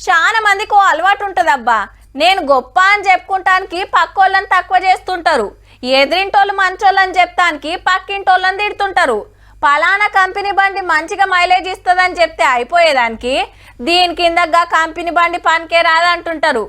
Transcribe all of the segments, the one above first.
చాలా మందికి ఓ అలవాటు ఉంటదబ్బా, నేను గొప్ప అని చెప్పుకుంటానికి పక్కోళ్ళని తక్కువ చేస్తుంటారు, ఎదిరింటోళ్ళు మంచోళ్ళని చెప్తానికి పక్కింటోళ్ళని తిడుతుంటారు. పలానా కంపెనీ బండి మంచిగా మైలేజ్ ఇస్తుందని చెప్తే అయిపోయేదానికి దీని కిందగా కంపెనీ బండి పనికే రాదంటుంటారు.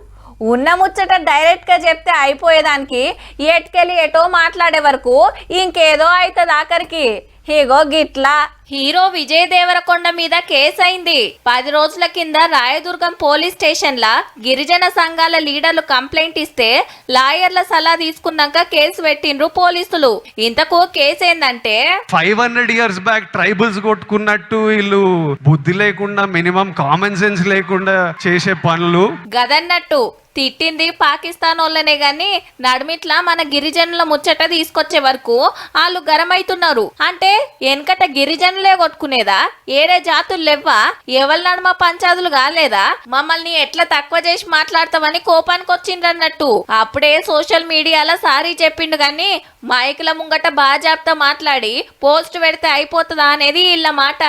ఉన్న ముచ్చట డైరెక్ట్గా చెప్తే అయిపోయేదానికి ఎటుకెళ్ళి ఎటో మాట్లాడే వరకు ఇంకేదో అవుతుంది ఆఖరికి. హీగో గిట్లా హీరో విజయ్ దేవరకొండ మీద కేసు అయింది. 10 రోజుల కింద రాయదుర్గం పోలీస్ స్టేషన్ల గిరిజన సంఘాల లీడర్లు కంప్లైంట్ ఇస్తే లాయర్ల సలహా తీసుకున్నాక కేసు పెట్టిండ్రు పోలీసులు. ఇంతకు కేసు ఏందంటే 500 years బ్యాక్ ట్రైబల్స్ కొట్టుకున్నట్టు వీళ్ళు బుద్ధి లేకుండా మినిమం కామన్ సెన్స్ లేకుండా చేసే పనులు గదన్నట్టు. తిట్టింది పాకిస్తాన్ వాళ్ళనే గాని నడుమిట్లా మన గిరిజనుల ముచ్చట తీసుకొచ్చే వరకు వాళ్ళు గరమైతున్నారు. అంటే వెనకట గిరిజనులే కొట్టుకునేదా, ఏడే జాతులు లేవ్వా, ఎవరి నడుమ పంచాదులు కాలేదా, మమ్మల్ని ఎట్లా తక్కువ చేసి మాట్లాడతామని కోపానికి వచ్చిండ్రన్నట్టు. అప్పుడే సోషల్ మీడియాలో సారీ చెప్పిండు గాని మైకుల ముంగట బాజాబ్తా మాట్లాడి పోస్ట్ పెడితే అయిపోతుందా అనేది వీళ్ళ మాట.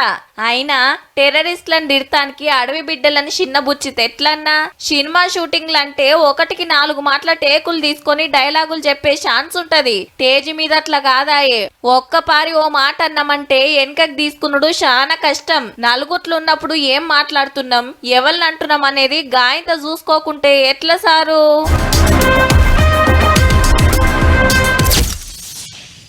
అయినా టెర్రరిస్టులను తిడతానికి అడవి బిడ్డలని చిన్నబుచ్చితే ఎట్లన్నా? సినిమా షూటింగ్లు అంటే 1కి 4 మాటల టేకులు తీసుకొని డైలాగులు చెప్పే ఛాన్స్ ఉంటది. స్టేజ్ మీద అట్లా కాదాయే, ఒక్కపారి ఓ మాట అన్నామంటే వెనకకి తీసుకున్నాడు చాలా కష్టం. నలుగుట్లు ఉన్నప్పుడు ఏం మాట్లాడుతున్నాం, ఎవరిని అంటున్నాం అనేది గాయంత చూసుకోకుంటే ఎట్లా సారు?